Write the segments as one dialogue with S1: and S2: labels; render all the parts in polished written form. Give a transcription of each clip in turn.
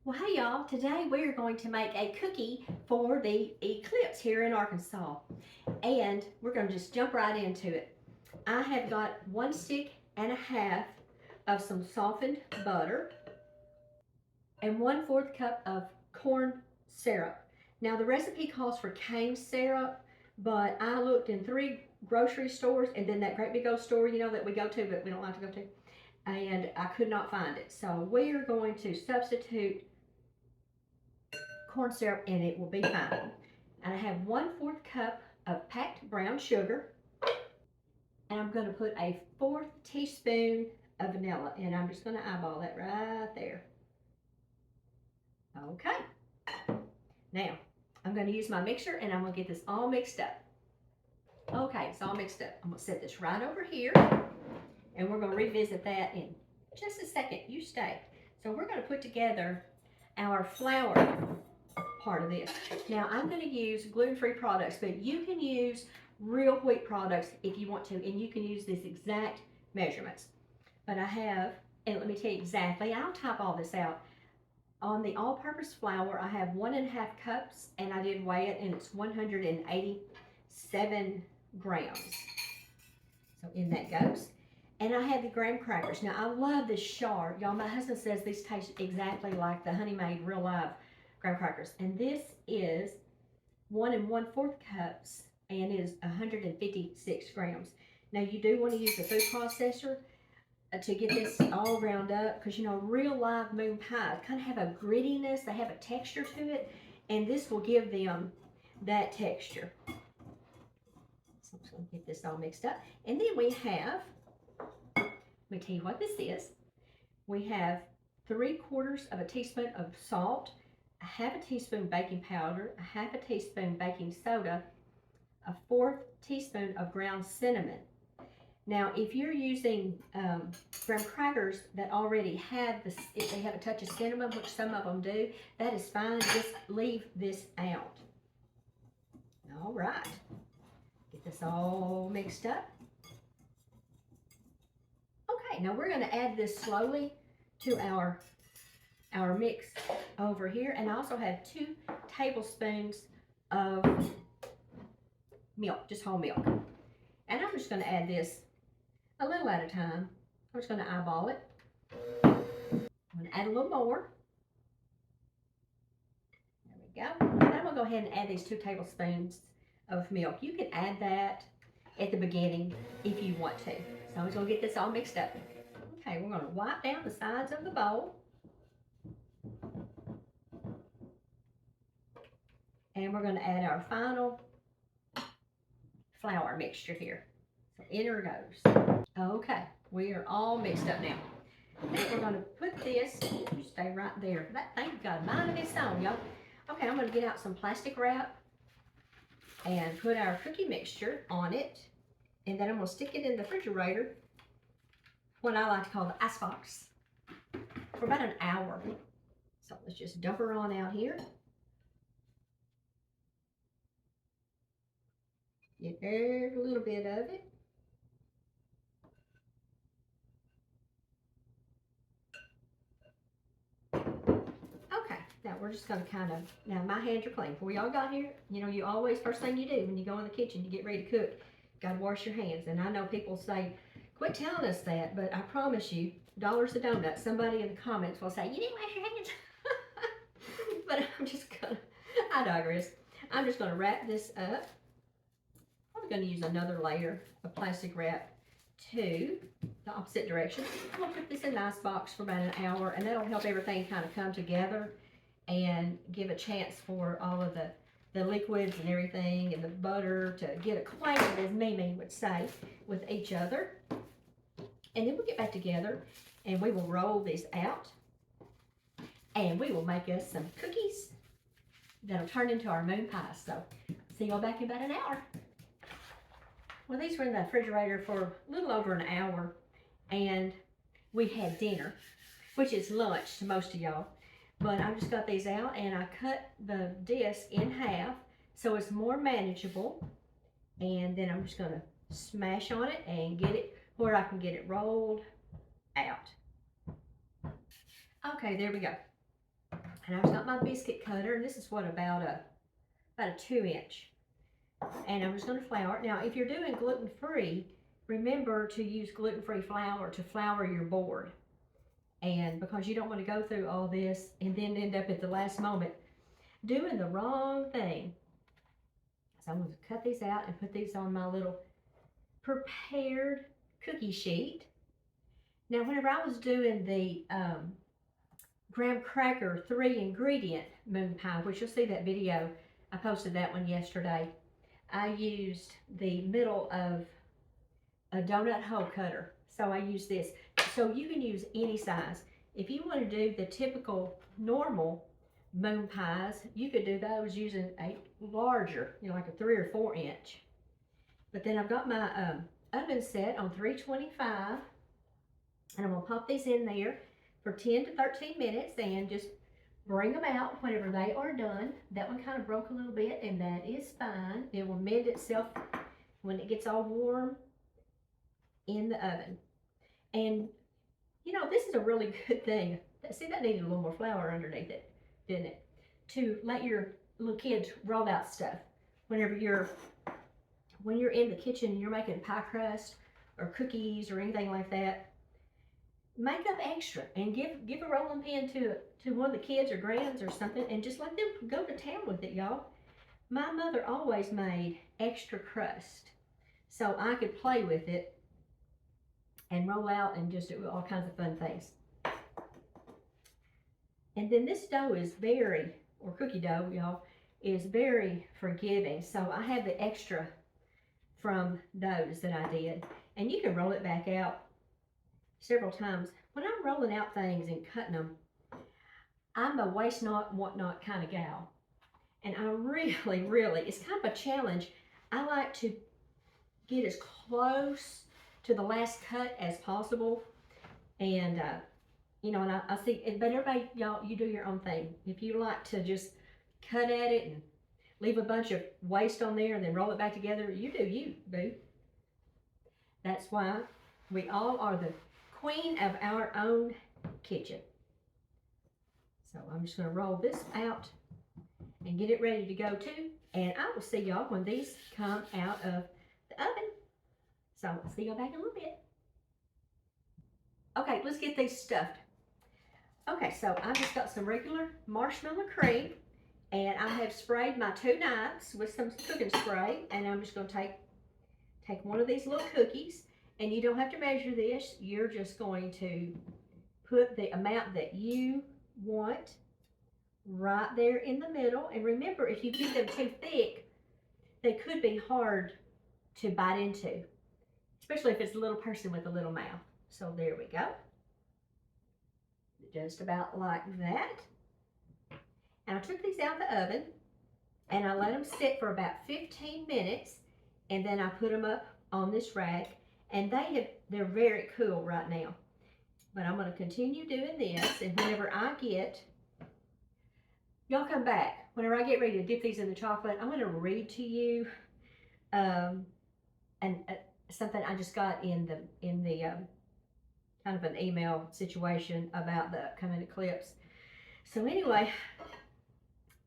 S1: Well, hey y'all, today we're going to make a cookie for the eclipse here in Arkansas. And we're going to just jump right into it. I have got 1.5 sticks of some softened butter and 1/4 cup of corn syrup. Now the recipe calls for cane syrup, but I looked in 3 grocery stores and then that great big old store, that we go to, but we don't like to go to, and I could not find it. So we're going to substitute corn syrup and it will be fine. And I have 1/4 cup of packed brown sugar, and I'm going to put a 1/4 teaspoon of vanilla, and I'm just going to eyeball that right there. Okay, now I'm going to use my mixer and I'm going to get this all mixed up. Okay, it's all mixed up. I'm going to set this right over here, and we're going to revisit that in just a second. You stay. So we're going to put together our flour part of this. Now I'm going to use gluten-free products, but you can use real wheat products if you want to, and you can use this exact measurements. But I have, and let me tell you exactly, I'll type all this out. On the all-purpose flour, I have 1.5 cups, and I did weigh it, and it's 187 grams. So in that goes. And I have the graham crackers. Now I love this char. Y'all, my husband says these taste exactly like the Honey Maid real live graham crackers. And this is 1 1/4 cups and is 156 grams. Now you do want to use a food processor to get this all ground up, because real live moon pies kind of have a grittiness, they have a texture to it, and this will give them that texture. So I'm just going to get this all mixed up. And then we have, let me tell you what this is. We have 3/4 of a teaspoon of salt, a 1/2 teaspoon baking powder, a 1/2 teaspoon baking soda, a 1/4 teaspoon of ground cinnamon. Now, if you're using graham crackers that already have this, if they have a touch of cinnamon, which some of them do, that is fine. Just leave this out. All right. Get this all mixed up. Okay, now we're going to add this slowly to our mix over here. And I also have 2 tablespoons of milk, just whole milk. And I'm just going to add this a little at a time. I'm just going to eyeball it. I'm going to add a little more. There we go. And I'm going to go ahead and add these 2 tablespoons of milk. You can add that at the beginning if you want to. So I'm just going to get this all mixed up. Okay, we're going to wipe down the sides of the bowl. And we're going to add our final flour mixture here. So in her goes. Okay, we are all mixed up now. Now we're going to put this, stay right there. That thing's got a mind of its own, y'all. Okay, I'm going to get out some plastic wrap and put our cookie mixture on it. And then I'm going to stick it in the refrigerator, what I like to call the icebox, for about an hour. So let's just dump her on out here. Get every little bit of it. Okay, now we're just going to kind of, now my hands are clean. Before y'all got here, you always, first thing you do when you go in the kitchen, you get ready to cook, got to wash your hands. And I know people say, quit telling us that, but I promise you, dollars a donut, somebody in the comments will say, you didn't wash your hands. But I'm just going to, I digress. I'm just going to wrap this up. I'm going to use another layer of plastic wrap to the opposite direction. I'm going to put this in the icebox for about an hour, and that'll help everything kind of come together and give a chance for all of the liquids and everything and the butter to get acquainted, as Mimi would say, with each other. And then we'll get back together and we will roll this out, and we will make us some cookies that'll turn into our moon pies. So see y'all back in about an hour. Well, these were in the refrigerator for a little over an hour, and we had dinner, which is lunch to most of y'all. But I just got these out, and I cut the disc in half so it's more manageable. And then I'm just going to smash on it and get it where I can get it rolled out. Okay, there we go. And I've got my biscuit cutter, and this is what, about a 2-inch. And I'm just going to flour it. Now, if you're doing gluten-free, remember to use gluten-free flour to flour your board. And because you don't want to go through all this and then end up at the last moment doing the wrong thing. So I'm going to cut these out and put these on my little prepared cookie sheet. Now, whenever I was doing the graham cracker 3-ingredient moon pie, which you'll see that video, I posted that one yesterday. I used the middle of a donut hole cutter. So I use this. So you can use any size. If you want to do the typical normal moon pies, you could do those using a larger, like a 3 or 4 inch. But then I've got my oven set on 325, and I'm going to pop these in there for 10 to 13 minutes and just bring them out whenever they are done. That one kind of broke a little bit, and that is fine. It will mend itself when it gets all warm in the oven. And this is a really good thing. See, that needed a little more flour underneath it, didn't it? To let your little kids roll out stuff whenever when you're in the kitchen and you're making pie crust or cookies or anything like that. Make up extra and give a rolling pin to one of the kids or grands or something, and just let them go to town with it, y'all. My mother always made extra crust so I could play with it and roll out and just do all kinds of fun things. And then this dough is or cookie dough, y'all, is very forgiving. So I have the extra from those that I did. And you can roll it back out several times. When I'm rolling out things and cutting them, I'm a waste not, want not kind of gal. And I really, it's kind of a challenge. I like to get as close to the last cut as possible. And, and I see, but everybody, y'all, you do your own thing. If you like to just cut at it and leave a bunch of waste on there and then roll it back together, you do you, boo. That's why we all are the queen of our own kitchen. So I'm just going to roll this out and get it ready to go too. And I will see y'all when these come out of the oven. So I'll see y'all back in a little bit. Okay, let's get these stuffed. Okay, so I just got some regular marshmallow cream, and I have sprayed my 2 knives with some cooking spray, and I'm just going to take one of these little cookies, and you don't have to measure this. You're just going to put the amount that you want right there in the middle. And remember, if you get them too thick, they could be hard to bite into, especially if it's a little person with a little mouth. So there we go. Just about like that. And I took these out of the oven and I let them sit for about 15 minutes, and then I put them up on this rack, and they're very cool right now. But I'm going to continue doing this, and whenever I get, y'all come back. Whenever I get ready to dip these in the chocolate, I'm going to read to you something I just got in the kind of an email situation about the upcoming eclipse. So anyway,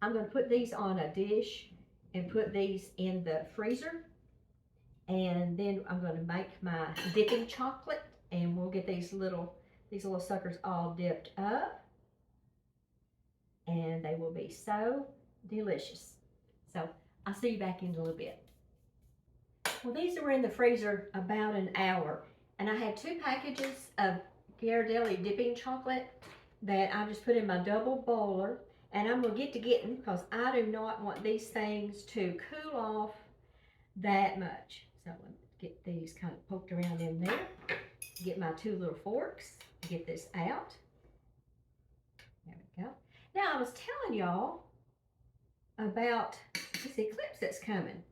S1: I'm going to put these on a dish and put these in the freezer, and then I'm going to make my dipping chocolate, and we'll get these little suckers all dipped up, and they will be so delicious. So I'll see you back in a little bit. Well, these were in the freezer about an hour, and I had 2 packages of Ghirardelli dipping chocolate that I just put in my double boiler, and I'm going to getting because I do not want these things to cool off that much. So I'm going to get these kind of poked around in there, get my 2 little forks, get this out. There we go. Now, I was telling y'all about this eclipse that's coming.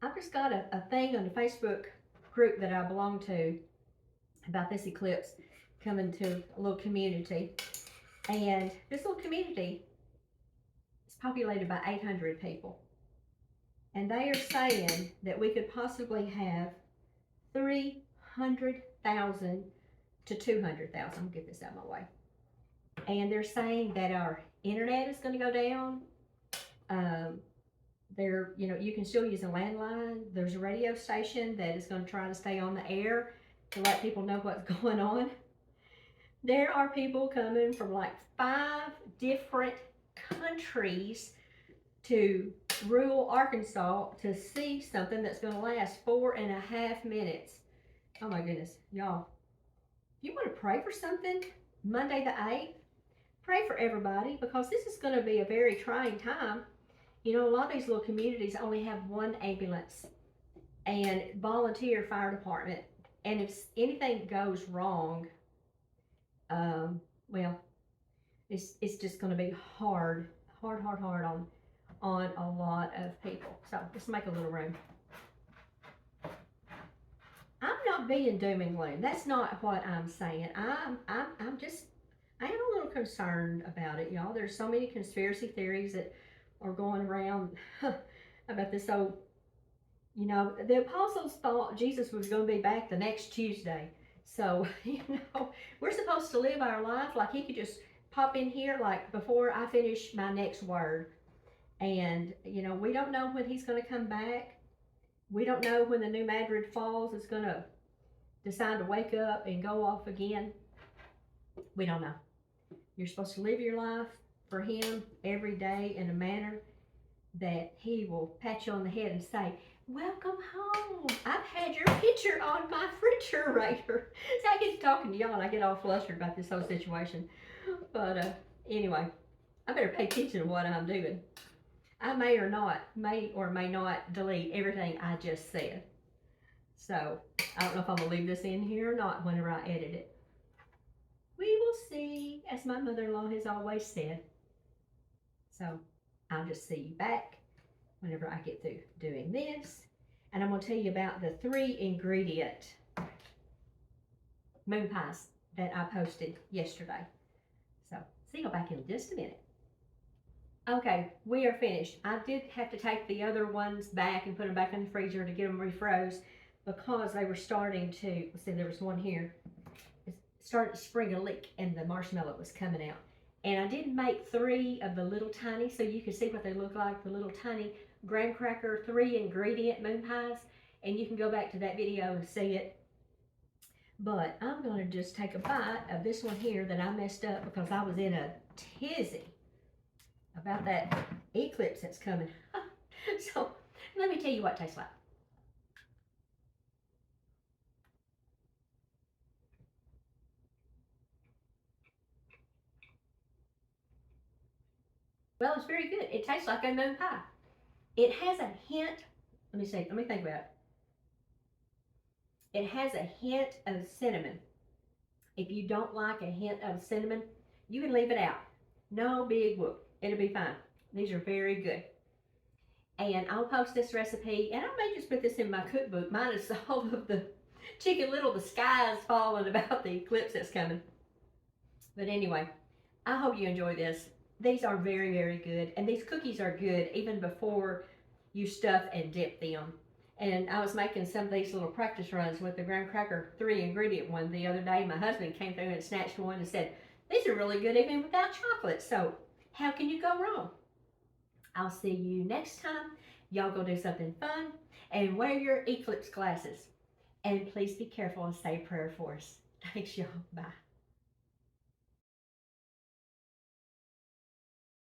S1: I've just got a thing on the Facebook group that I belong to about this eclipse coming to a little community. And this little community is populated by 800 people. And they are saying that we could possibly have 300,000 to 200,000. I'm going to get this out of my way. and they're saying that our internet is going to go down. You can still use a landline. There's a radio station that is going to try to stay on the air to let people know what's going on. There are people coming from like 5 different countries to rural Arkansas to see something that's going to last 4.5 minutes. Oh my goodness, y'all. If you want to pray for something, Monday the 8th, pray for everybody, because this is going to be a very trying time. A lot of these little communities only have 1 ambulance and volunteer fire department. And if anything goes wrong, well, it's just going to be hard on a lot of people. So let's make a little room. I'm not being doom and gloom. That's not what I'm saying. I am a little concerned about it, y'all. There's so many conspiracy theories that are going around about this. So, the apostles thought Jesus was going to be back the next Tuesday. So, we're supposed to live our life like he could just pop in here like before I finish my next word. And, we don't know when he's going to come back. We don't know when the New Madrid Falls is going to decide to wake up and go off again. We don't know. You're supposed to live your life for him every day in a manner that he will pat you on the head and say, welcome home. I've had your picture on my refrigerator. So I get to talking to y'all and I get all flustered about this whole situation. But anyway, I better pay attention to what I'm doing. I may or may not delete everything I just said. So I don't know if I'm going to leave this in here or not whenever I edit it. We will see, as my mother-in-law has always said. So I'll just see you back whenever I get through doing this. And I'm going to tell you about the 3 ingredient moon pies that I posted yesterday. So see you back in just a minute. Okay, we are finished. I did have to take the other ones back and put them back in the freezer to get them refroze because they were starting to, let's see, there was one here. It started to spring a leak and the marshmallow was coming out. And I did make 3 of the little tiny, so you can see what they look like, the little tiny graham cracker 3 ingredient moon pies. And you can go back to that video and see it. But I'm going to just take a bite of this one here that I messed up because I was in a tizzy about that eclipse that's coming. So let me tell you what it tastes like. Well, it's very good. It tastes like a moon pie. It has a hint, let me think about it. It has a hint of cinnamon. If you don't like a hint of cinnamon, you can leave it out. No big whoop. It'll be fine. These are very good. And I'll post this recipe, and I may just put this in my cookbook, minus all of the Chicken Little, the sky is falling about the eclipse that's coming. But anyway, I hope you enjoy this. These are very, very good. And these cookies are good even before you stuff and dip them. And I was making some of these little practice runs with the graham cracker 3 ingredient one the other day. My husband came through and snatched one and said, these are really good even without chocolate. So how can you go wrong? I'll see you next time. Y'all go do something fun and wear your eclipse glasses. And please be careful and say a prayer for us. Thanks, y'all. Bye.